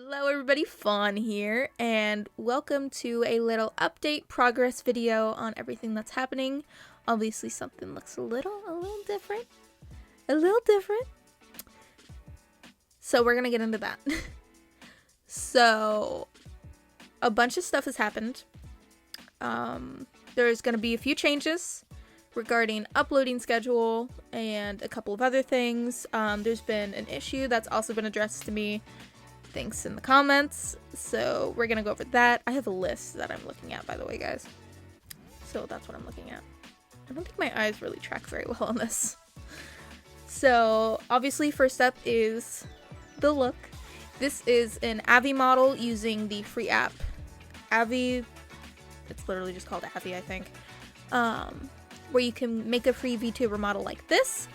Hello everybody, Fawn here, and welcome to a little update progress video on everything that's happening. Obviously something looks a little different. So we're gonna get into that. So, a bunch of stuff has happened. There's gonna be a few changes regarding uploading schedule and a couple of other things. There's been an issue that's also been addressed to me. Thanks in the comments, so we're gonna go over that. I have a list that I'm looking at, by the way, guys, so that's what I'm looking at. I don't think my eyes really track very well on this. So obviously first up is the look. This is an Avi model using the free app Avi. It's literally just called Avi, I think, where you can make a free VTuber model like this.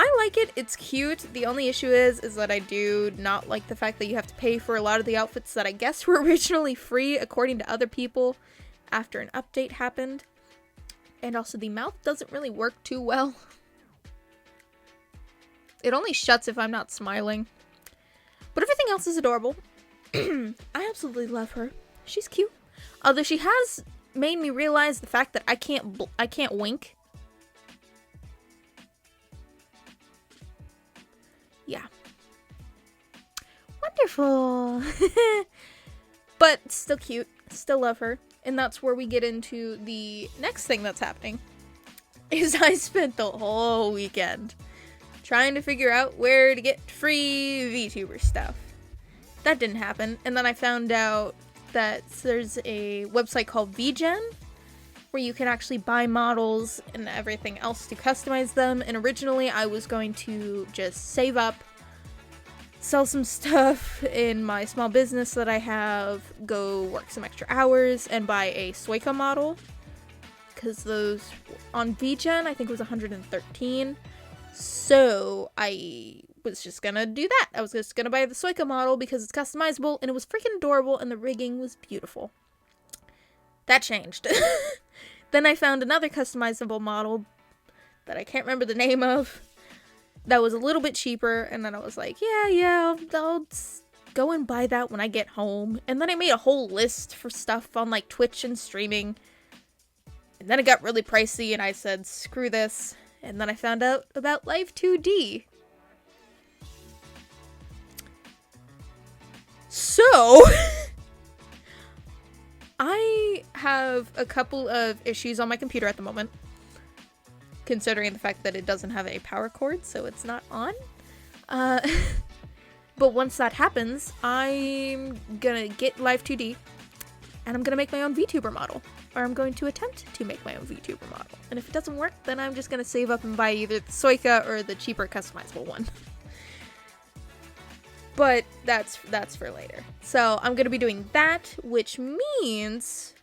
I like it, it's cute. The only issue is that I do not like the fact that you have to pay for a lot of the outfits that I guess were originally free according to other people after an update happened. And also the mouth doesn't really work too well. It only shuts if I'm not smiling. But everything else is adorable. I absolutely love her. She's cute. Although she has made me realize the fact that I can't wink. Yeah. Wonderful. But still cute. Still love her. And that's where we get into the next thing that's happening. Is I spent the whole weekend trying to figure out where to get free VTuber stuff. That didn't happen. And then I found out that there's a website called VGen where you can actually buy models and everything else to customize them. And originally I was going to just save up, sell some stuff in my small business that I have, go work some extra hours, and buy a Suica model. Because those, on VGen, I think it was 113. So I was just gonna do that. I was just gonna buy the Suica model because it's customizable and it was freaking adorable and the rigging was beautiful. That changed. Then I found another customizable model that I can't remember the name of that was a little bit cheaper, and then I was like, yeah, I'll go and buy that when I get home. And then I made a whole list for stuff on like Twitch and streaming, and then it got really pricey and I said screw this, and then I found out about Live 2D. So I have a couple of issues on my computer at the moment, considering the fact that it doesn't have a power cord, so it's not on. But once that happens, I'm gonna get Live 2D, and I'm gonna make my own VTuber model. Or I'm going to attempt to make my own VTuber model. And if it doesn't work, then I'm just gonna save up and buy either the Suica or the cheaper customizable one. But that's for later. So I'm gonna be doing that, which means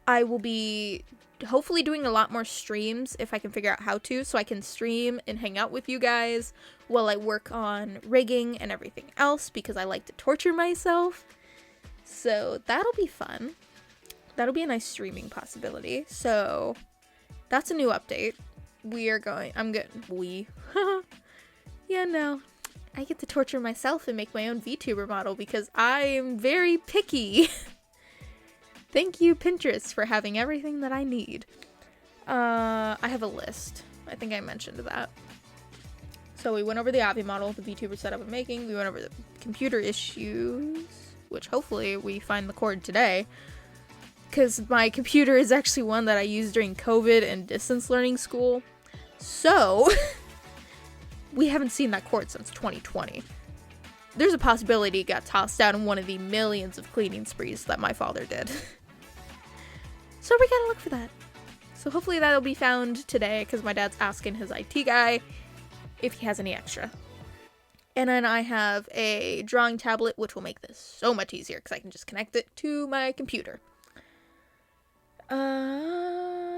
I will be hopefully doing a lot more streams if I can figure out how to, so I can stream and hang out with you guys while I work on rigging and everything else, because I like to torture myself. So that'll be fun. That'll be a nice streaming possibility. So that's a new update. Yeah, no. I get to torture myself and make my own VTuber model because I'm very picky. Thank you, Pinterest, for having everything that I need. I have a list. I think I mentioned that. So we went over the Avi model, the VTuber setup I'm making. We went over the computer issues, which hopefully we find the cord today. Because my computer is actually one that I used during COVID and distance learning school. So we haven't seen that cord since 2020. There's a possibility it got tossed out in one of the millions of cleaning sprees that my father did. So we gotta look for that. So hopefully that'll be found today, because my dad's asking his IT guy if he has any extra. And then I have a drawing tablet, which will make this so much easier, because I can just connect it to my computer.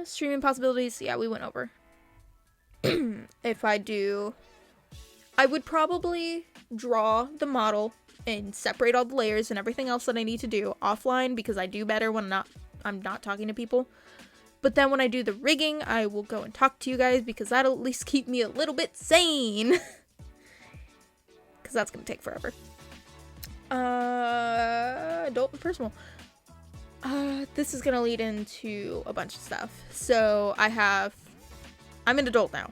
Streaming possibilities, yeah, we went over. If I do, I would probably draw the model and separate all the layers and everything else that I need to do offline, because I do better when I'm not talking to people. But then when I do the rigging, I will go and talk to you guys, because that'll at least keep me a little bit sane. Because that's going to take forever. Adult and personal. This is gonna lead into a bunch of stuff. So I'm an adult now.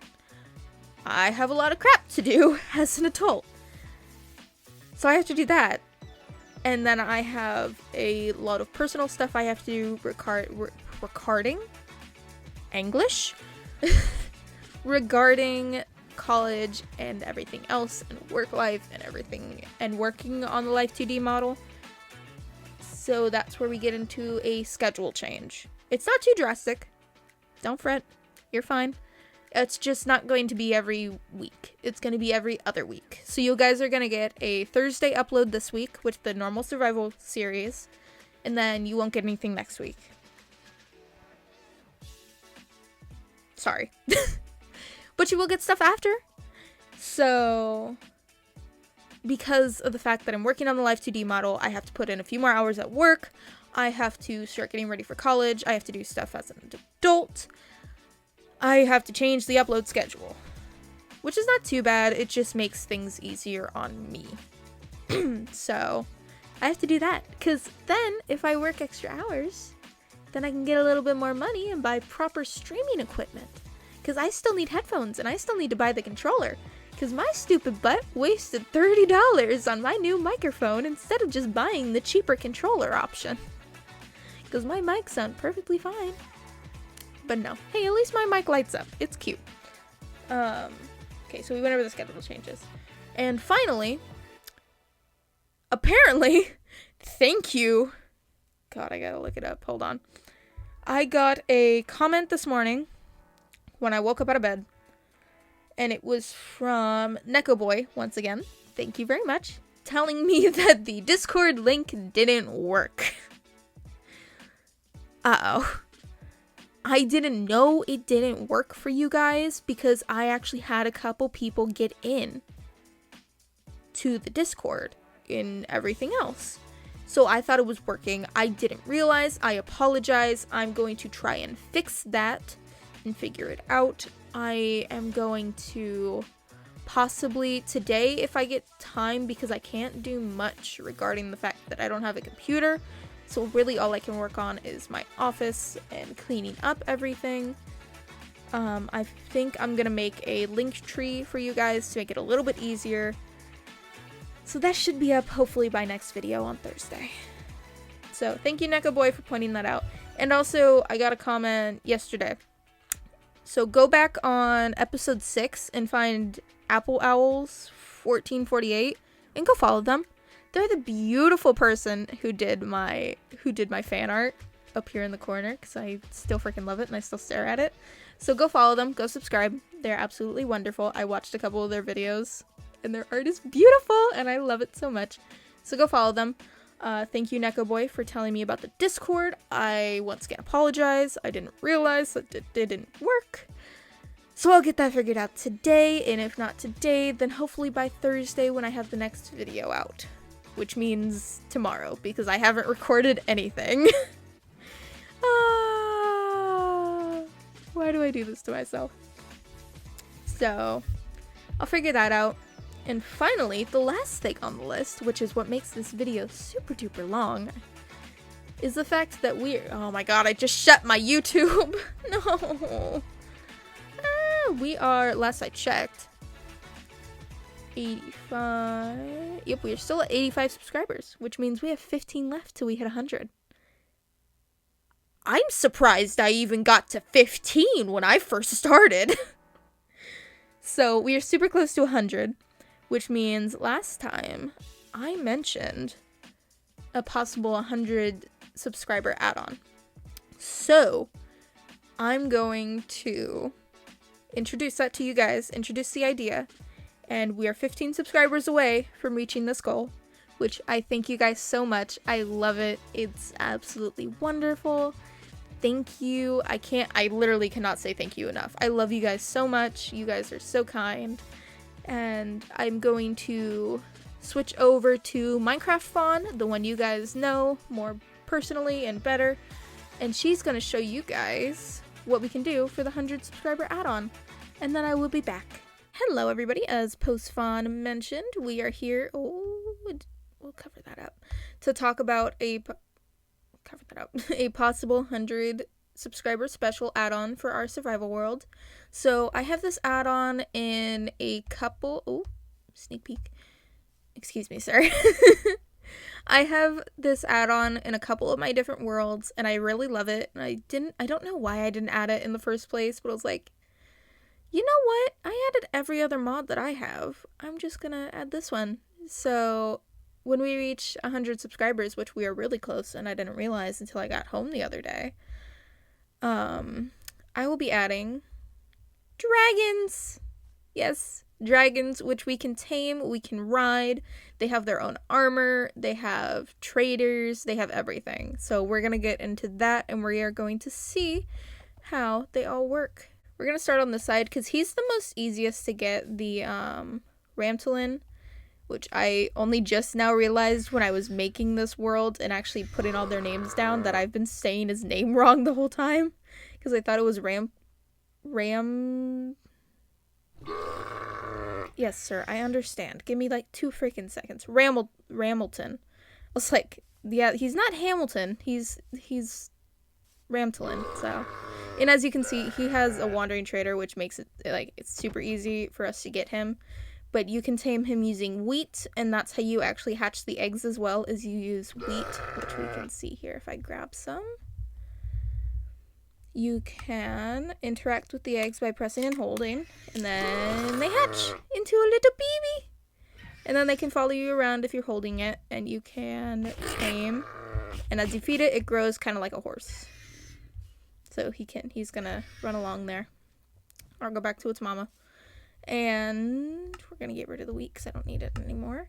I have a lot of crap to do as an adult. So I have to do that. And then I have a lot of personal stuff I have to do regarding English. Regarding college and everything else, and work life and everything, and working on the Life 2D model. So that's where we get into a schedule change. It's not too drastic. Don't fret. You're fine. It's just not going to be every week. It's going to be every other week. So you guys are going to get a Thursday upload this week with the normal survival series, and then you won't get anything next week. Sorry. But you will get stuff after. So, because of the fact that I'm working on the Life 2D model, I have to put in a few more hours at work. I have to start getting ready for college. I have to do stuff as an adult. I have to change the upload schedule, which is not too bad. It just makes things easier on me. So I have to do that, because then if I work extra hours, then I can get a little bit more money and buy proper streaming equipment, because I still need headphones and I still need to buy the controller, because my stupid butt wasted $30 on my new microphone instead of just buying the cheaper controller option, because my mics sound perfectly fine. But no. Hey, at least my mic lights up. It's cute. Okay, so we went over the schedule changes. And finally, apparently, thank you. God, I gotta look it up. Hold on. I got a comment this morning when I woke up out of bed. And it was from Neko Boy, once again. Thank you very much. Telling me that the Discord link didn't work. Uh-oh. I didn't know it didn't work for you guys because I actually had a couple people get in to the Discord and everything else. So I thought it was working. I didn't realize. I apologize. I'm going to try and fix that and figure it out. I am going to possibly today, if I get time, because I can't do much regarding the fact that I don't have a computer. So really all I can work on is my office and cleaning up everything. I think I'm going to make a link tree for you guys to make it a little bit easier. So that should be up hopefully by next video on Thursday. So thank you, Neko Boy, for pointing that out. And also, I got a comment yesterday. So go back on episode 6 and find Apple Owls 1448 and go follow them. They're the beautiful person who did my fan art up here in the corner, because I still freaking love it and I still stare at it. So go follow them, go subscribe. They're absolutely wonderful. I watched a couple of their videos and their art is beautiful and I love it so much. So go follow them. Thank you, Neko Boy, for telling me about the Discord. I once again apologize. I didn't realize that it didn't work. So I'll get that figured out today, and if not today, then hopefully by Thursday when I have the next video out. Which means tomorrow, because I haven't recorded anything. Why do I do this to myself? So, I'll figure that out. And finally, the last thing on the list, which is what makes this video super duper long, is the fact that oh my god, I just shut my YouTube! No! We are, last I checked, 85. Yep, we are still at 85 subscribers, which means we have 15 left till we hit 100. I'm surprised I even got to 15 when I first started. So we are super close to 100, which means last time I mentioned a possible 100 subscriber add-on. So I'm going to introduce that to you guys, introduce the idea. And we are 15 subscribers away from reaching this goal, which I thank you guys so much. I love it. It's absolutely wonderful. Thank you. I literally cannot say thank you enough. I love you guys so much. You guys are so kind. And I'm going to switch over to Minecraft Fawn, the one you guys know more personally and better. And she's going to show you guys what we can do for the 100 subscriber add-on. And then I will be back. Hello everybody, as Post Fawn mentioned, we are here. Oh, we'll cover that. to talk about cover that up, a possible 100 subscriber special add-on for our survival world. So I have this add-on in a couple, sneak peek. Excuse me, sorry. I have this add-on in a couple of my different worlds, and I really love it. And I don't know why I didn't add it in the first place, but I was like, you know what? I added every other mod that I have. I'm just gonna add this one. So when we reach 100 subscribers, which we are really close, and I didn't realize until I got home the other day, I will be adding dragons. Yes, dragons, which we can tame, we can ride. They have their own armor, they have traders, they have everything. So we're going to get into that, and we are going to see how they all work. We're going to start on this side, because he's the most easiest to get, the Ramtolin, which I only just now realized when I was making this world and actually putting all their names down that I've been saying his name wrong the whole time, because I thought it was Ram... Yes, sir, I understand. Give me like 2 freaking seconds. Ramilton. I was like, yeah, he's not Hamilton. He's Ramtolin. So, and as you can see, he has a wandering trader, which makes it like it's super easy for us to get him. But you can tame him using wheat, and that's how you actually hatch the eggs as well, as you use wheat, which we can see here if I grab some. You can interact with the eggs by pressing and holding, and then they hatch into a little baby. And then they can follow you around if you're holding it, and you can tame. And as you feed it, it grows kind of like a horse. So he's gonna run along there. Or go back to its mama. And we're gonna get rid of the wheat because I don't need it anymore.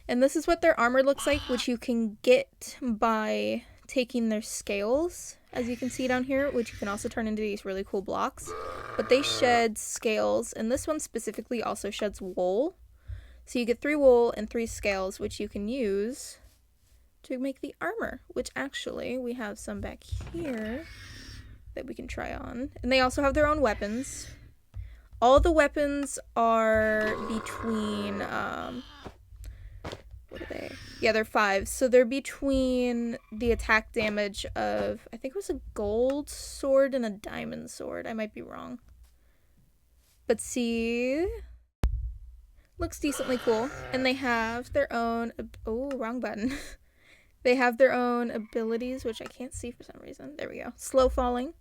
And this is what their armor looks like, which you can get by taking their scales, as you can see down here, which you can also turn into these really cool blocks. But they shed scales, and this one specifically also sheds wool. So you get 3 wool and 3 scales, which you can use to make the armor, which actually we have some back here that we can try on. And they also have their own weapons. All the weapons are between, what are they? Yeah, they're 5. So they're between the attack damage of, I think it was a gold sword and a diamond sword. I might be wrong. But see, looks decently cool. And they have their own, oh, wrong button. They have their own abilities, which I can't see for some reason. There we go. Slow falling,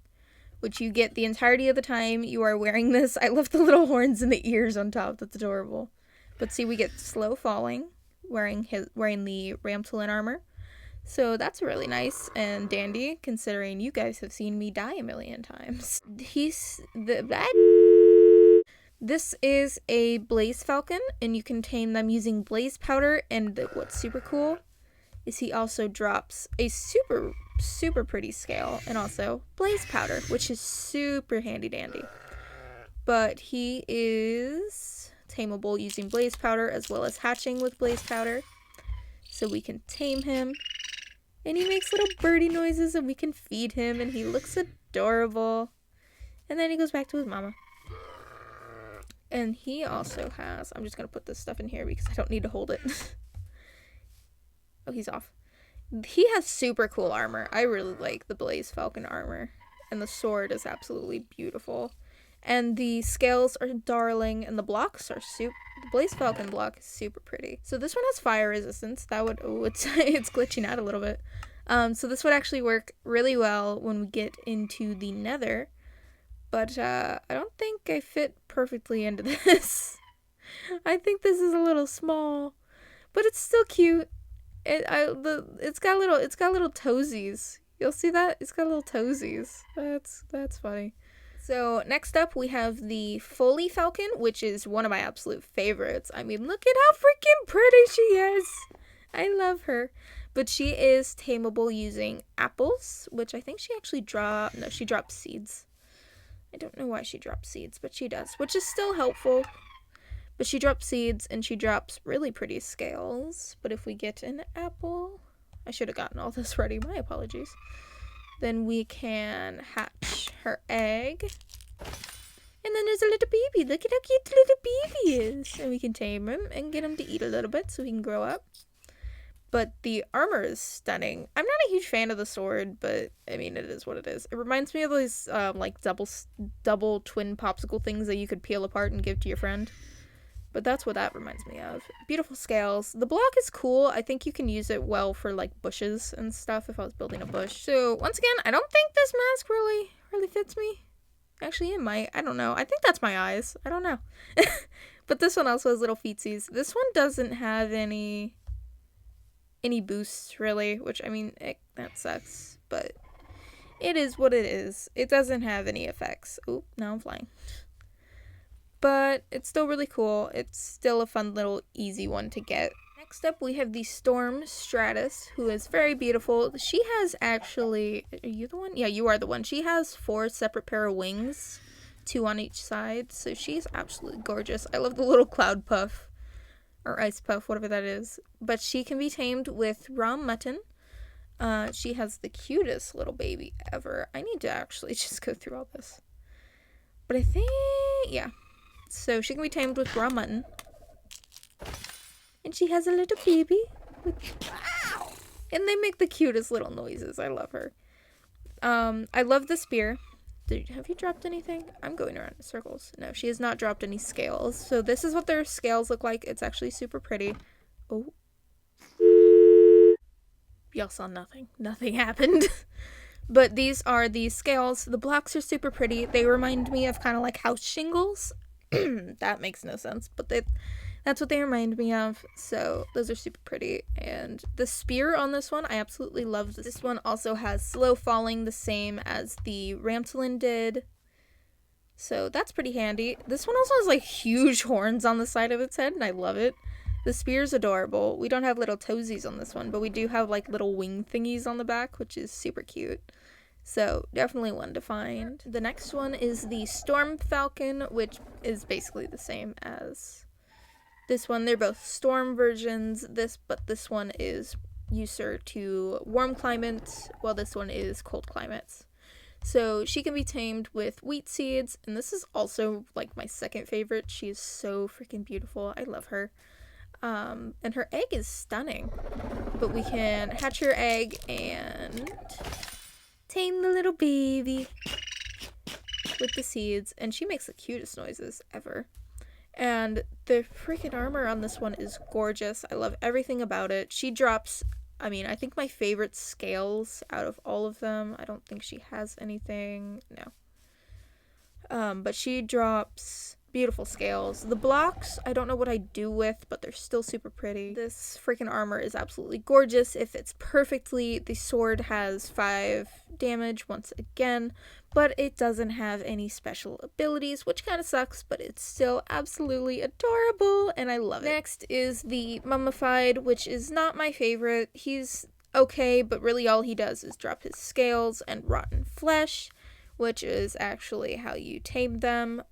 which you get the entirety of the time you are wearing this. I love the little horns and the ears on top. That's adorable. But see, we get slow falling, wearing the Ramtolin armor. So that's really nice and dandy, considering you guys have seen me die a million times. This is a Blaze Falcon, and you can tame them using blaze powder, and what's super cool is he also drops a super pretty scale and also blaze powder, which is super handy dandy. But he is tameable using blaze powder as well as hatching with blaze powder. So we can tame him, and he makes little birdie noises, and we can feed him, and he looks adorable. And then he goes back to his mama. And he also has, I'm just going to put this stuff in here because I don't need to hold it. Oh, he's off. He has super cool armor. I really like the Blaze Falcon armor. And the sword is absolutely beautiful. And the scales are darling, and the blocks are the Blaze Falcon block is super pretty. So this one has fire resistance. That would, it's glitching out a little bit. So this would actually work really well when we get into the Nether. But I don't think I fit perfectly into this. I think this is a little small, but it's still cute. It's got little toesies. You'll see that? It's got little toesies. That's funny. So next up we have the Foley Falcon, which is one of my absolute favorites. I mean, look at how freaking pretty she is. I love her. But she is tameable using apples, which I think she actually she drops seeds. I don't know why she drops seeds, but she does, which is still helpful. But she drops seeds, and she drops really pretty scales. But if we get an apple, I should have gotten all this ready, my apologies. Then we can hatch her egg. And then there's a little baby. Look at how cute the little baby is. And we can tame him and get him to eat a little bit so he can grow up. But the armor is stunning. I'm not a huge fan of the sword, but I mean, it is what it is. It reminds me of these like double twin popsicle things that you could peel apart and give to your friend. But that's what that reminds me of. Beautiful scales. The block is cool. I think you can use it well for like bushes and stuff if I was building a bush. So once again, I don't think this mask really fits me. Actually, it might. I don't know. I think that's my eyes. I don't know. But this one also has little feetsies. This one doesn't have any boosts really, which I mean, that sucks, but it is what it is. It doesn't have any effects. Oop, now I'm flying. But it's still really cool. It's still a fun little easy one to get. Next up, we have the Storm Stratus, who is very beautiful. She has actually, are you the one? Yeah, you are the one. She has 4 separate pair of wings, 2 on each side, so she's absolutely gorgeous. I love the little cloud puff. Or ice puff, whatever that is. But she can be tamed with raw mutton. She has the cutest little baby ever. I need to actually just go through all this. But I think, yeah. So she can be tamed with raw mutton. And she has a little baby. And they make the cutest little noises. I love her. I love the spear. Have you dropped anything? I'm going around in circles. No, she has not dropped any scales. So this is what their scales look like. It's actually super pretty. Oh. Y'all saw nothing. Nothing happened. But these are the scales. The blocks are super pretty. They remind me of kind of like house shingles. That makes no sense. But that's what they remind me of. So those are super pretty. And the spear on this one, I absolutely love. This one also has slow falling, the same as the Ramtlin did. So that's pretty handy. This one also has like huge horns on the side of its head, and I love it. The spear's adorable. We don't have little toesies on this one, but we do have like little wing thingies on the back, which is super cute. So definitely one to find. The next one is the Storm Falcon, which is basically the same as this one. They're both storm versions, but this one is user to warm climates, while this one is cold climates. So she can be tamed with wheat seeds, and this is also like my second favorite. She is so freaking beautiful. I love her. And her egg is stunning. But we can hatch her egg and tame the little baby with the seeds, and she makes the cutest noises ever. And the freaking armor on this one is gorgeous. I love everything about it. She drops, I mean, I think my favorite scales out of all of them. I don't think she has anything. No. But she drops beautiful scales. The blocks, I don't know what I do with, but they're still super pretty. This freaking armor is absolutely gorgeous. It fits perfectly. The sword has 5 damage once again, but it doesn't have any special abilities, which kind of sucks, but it's still absolutely adorable, and I love it. Next is the Mummified, which is not my favorite. He's okay, but really all he does is drop his scales and rotten flesh, which is actually how you tame them.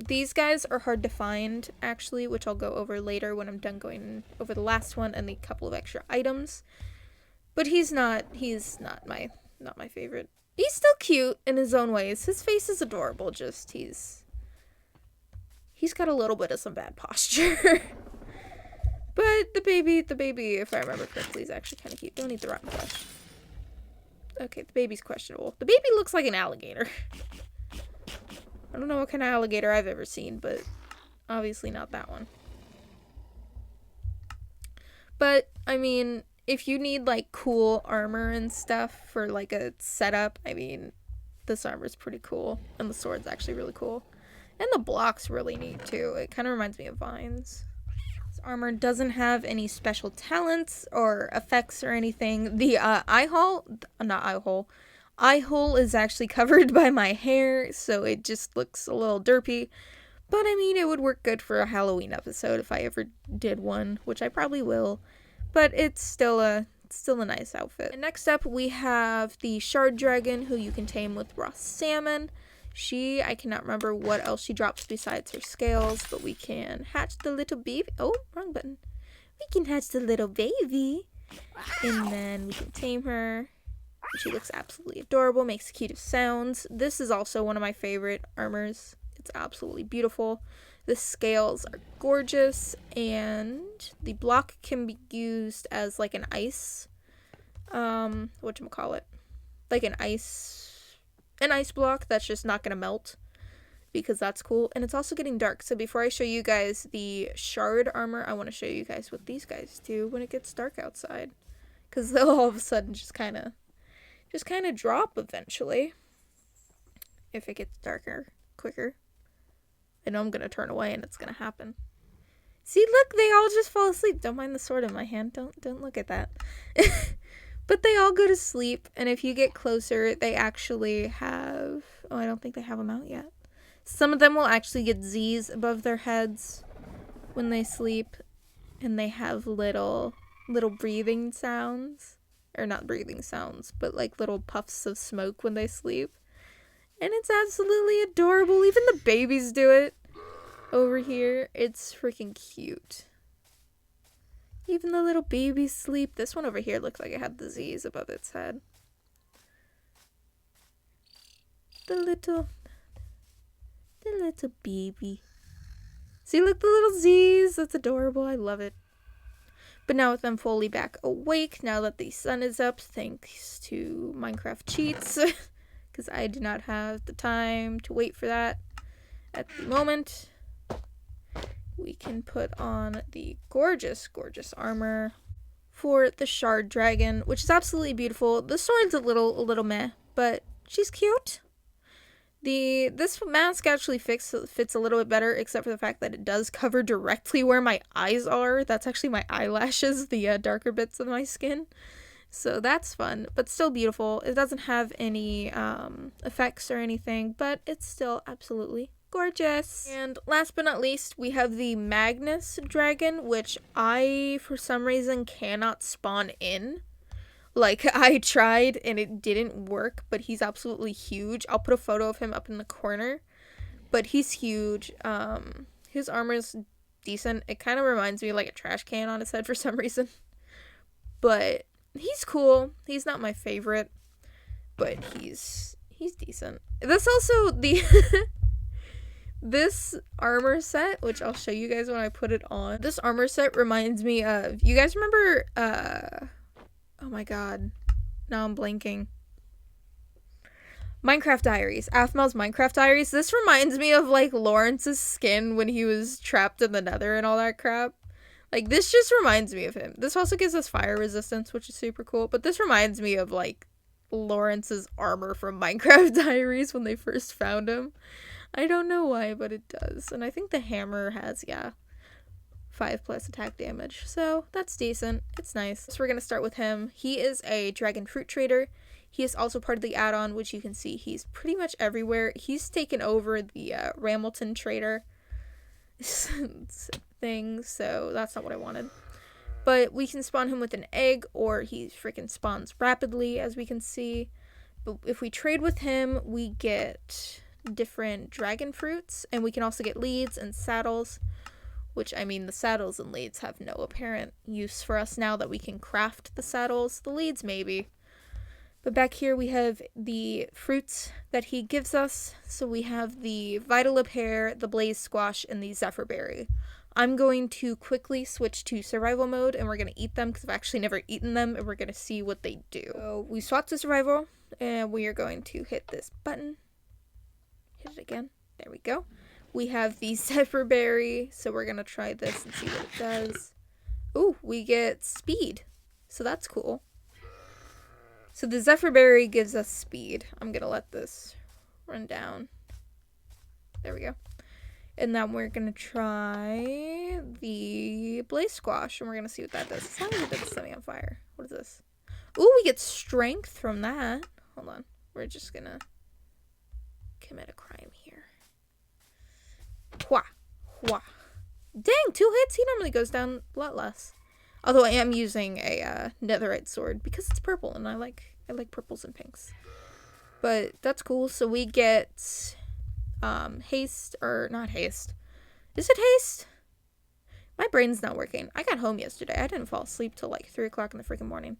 These guys are hard to find, actually, which I'll go over later when I'm done going over the last one and the couple of extra items. But he's not my favorite. He's still cute in his own ways. His face is adorable, just he's got a little bit of some bad posture. But the baby, if I remember correctly, is actually kind of cute. Don't eat the rotten flesh. Okay, the baby's questionable. The baby looks like an alligator. I don't know what kind of alligator I've ever seen, but obviously not that one. But, I mean, if you need, like, cool armor and stuff for, like, a setup, I mean, this armor's pretty cool. And the sword's actually really cool. And the block's really neat, too. It kind of reminds me of vines. Armor doesn't have any special talents or effects or anything. The eye hole is actually covered by my hair, so it just looks a little derpy. But I mean, it would work good for a Halloween episode if I ever did one, which I probably will. But it's still a nice outfit. And next up, we have the Shard Dragon, who you can tame with raw salmon. I cannot remember what else she drops besides her scales, but we can hatch the little baby. Oh, wrong button. We can hatch the little baby. Wow. And then we can tame her. She looks absolutely adorable, makes the cutest sounds. This is also one of my favorite armors. It's absolutely beautiful. The scales are gorgeous, and the block can be used as like an ice, whatchamacallit, like an ice block that's just not gonna melt, because that's cool. And it's also getting dark, so before I show you guys the shard armor, I want to show you guys what these guys do when it gets dark outside, because they'll all of a sudden just kind of drop eventually if it gets darker quicker. I know I'm gonna turn away and it's gonna happen. See, look, they all just fall asleep. Don't mind the sword in my hand. Don't look at that. But they all go to sleep, and if you get closer, they actually have, oh, I don't think they have them out yet. Some of them will actually get Z's above their heads when they sleep, and they have little breathing sounds, or not breathing sounds, but like little puffs of smoke when they sleep. And it's absolutely adorable. Even the babies do it over here. It's freaking cute. Even the little babies sleep. This one over here looks like it had the Z's above its head. The little baby. See, look, the little Z's. That's adorable. I love it. But now with them fully back awake, now that the sun is up, thanks to Minecraft cheats, because I do not have the time to wait for that at the moment, we can put on the gorgeous, gorgeous armor for the Shard Dragon, which is absolutely beautiful. The sword's a little meh, but she's cute. This mask actually fits a little bit better, except for the fact that it does cover directly where my eyes are. That's actually my eyelashes, the darker bits of my skin. So that's fun, but still beautiful. It doesn't have any effects or anything, but it's still absolutely gorgeous. And last but not least, we have the Magnus Dragon, which I, for some reason, cannot spawn in. Like, I tried and it didn't work, but he's absolutely huge. I'll put a photo of him up in the corner, but he's huge. His armor's decent. It kind of reminds me of like a trash can on his head for some reason. But he's cool. He's not my favorite, but he's decent. That's also the this armor set, which I'll show you guys when I put it on. This armor set reminds me of, you guys remember oh my god, now I'm blanking. Minecraft Diaries. Aphmel's Minecraft Diaries. This reminds me of, like, Lawrence's skin when he was trapped in the nether and all that crap. Like, this just reminds me of him. This also gives us fire resistance, which is super cool. But this reminds me of, like, Lawrence's armor from Minecraft Diaries when they first found him. I don't know why, but it does. And I think the hammer has, 5+ attack damage, so that's decent. It's nice. So we're gonna start with him. He is a dragon fruit trader. He is also part of the add-on, which you can see he's pretty much everywhere. He's taken over the Ramilton trader thing, so that's not what I wanted. But we can spawn him with an egg, or he freaking spawns rapidly, as we can see. But if we trade with him, we get different dragon fruits, and we can also get leads and saddles. Which, I mean, the saddles and leads have no apparent use for us now that we can craft the saddles. The leads, maybe. But back here we have the fruits that he gives us. So we have the Vitalip Pear, the Blaze Squash, and the Zephyr Berry. I'm going to quickly switch to survival mode, and we're going to eat them, because I've actually never eaten them, and we're going to see what they do. So we swap to survival, and we are going to hit this button. Hit it again. There we go. We have the Zephyr Berry, so we're going to try this and see what it does. Ooh, we get speed, so that's cool. So the Zephyr Berry gives us speed. I'm going to let this run down. There we go. And then we're going to try the Blaze Squash, and we're going to see what that does. As long as it doesn't set me on fire. What is this? Ooh, we get strength from that. Hold on. We're just going to commit a crime here. Wha. Dang, 2 hits? He normally goes down a lot less. Although I am using a netherite sword because it's purple, and I like purples and pinks. But that's cool. So we get haste, or not haste. Is it haste? My brain's not working. I got home yesterday. I didn't fall asleep till like 3 o'clock in the freaking morning.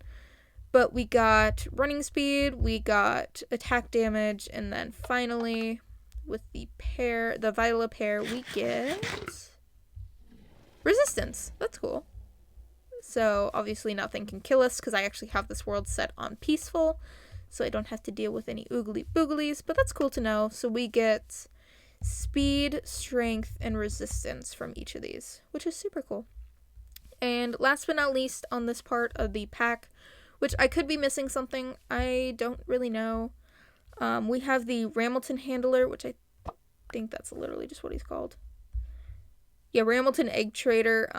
But we got running speed, we got attack damage, and then finally with the Viola pair, we get resistance. That's cool. So obviously nothing can kill us because I actually have this world set on peaceful, so I don't have to deal with any oogly booglies, but that's cool to know. So we get speed, strength, and resistance from each of these, which is super cool. And last but not least on this part of the pack, which I could be missing something, I don't really know. We have the Ramilton Handler, which I think that's literally just what he's called. Yeah, Ramilton Egg Trader.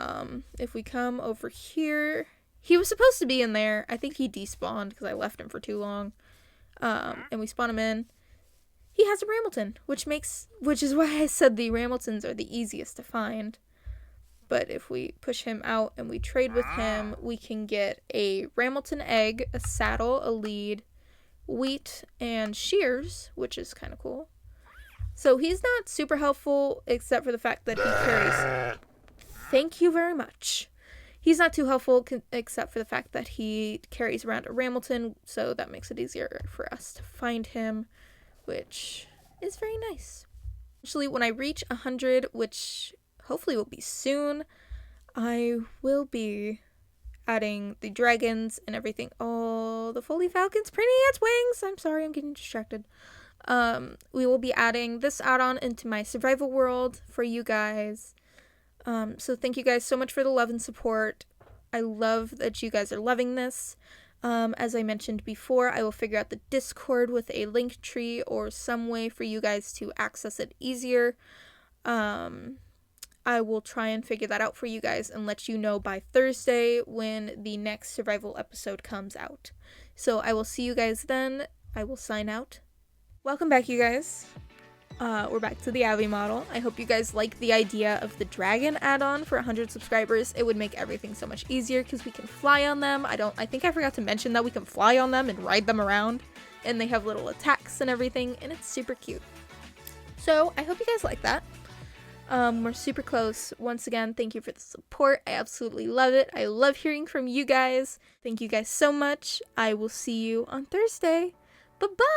If we come over here, he was supposed to be in there. I think he despawned because I left him for too long. And we spawn him in. He has a Ramilton, which is why I said the Ramiltons are the easiest to find. But if we push him out and we trade with him, we can get a Ramilton egg, a saddle, a lead, wheat, and shears, which is kind of cool. So he's not super helpful, except for the fact that he carries... Thank you very much. He's not too helpful, except for the fact that he carries around a Ramilton, so that makes it easier for us to find him, which is very nice. Actually, when I reach 100, which hopefully will be soon, I will be adding the dragons and everything. Oh, the Foley Falcon's printing its wings! I'm sorry, I'm getting distracted. We will be adding this add-on into my survival world for you guys. So thank you guys so much for the love and support. I love that you guys are loving this. As I mentioned before, I will figure out the Discord with a link tree or some way for you guys to access it easier. I will try and figure that out for you guys and let you know by Thursday when the next survival episode comes out. So I will see you guys then. I will sign out. Welcome back, you guys. We're back to the Abby model. I hope you guys like the idea of the dragon add-on for 100 subscribers. It would make everything so much easier because we can fly on them. I think I forgot to mention that we can fly on them and ride them around. And they have little attacks and everything, and it's super cute. So I hope you guys like that. We're super close. Once again, thank you for the support. I absolutely love it. I love hearing from you guys. Thank you guys so much. I will see you on Thursday. Bye-bye!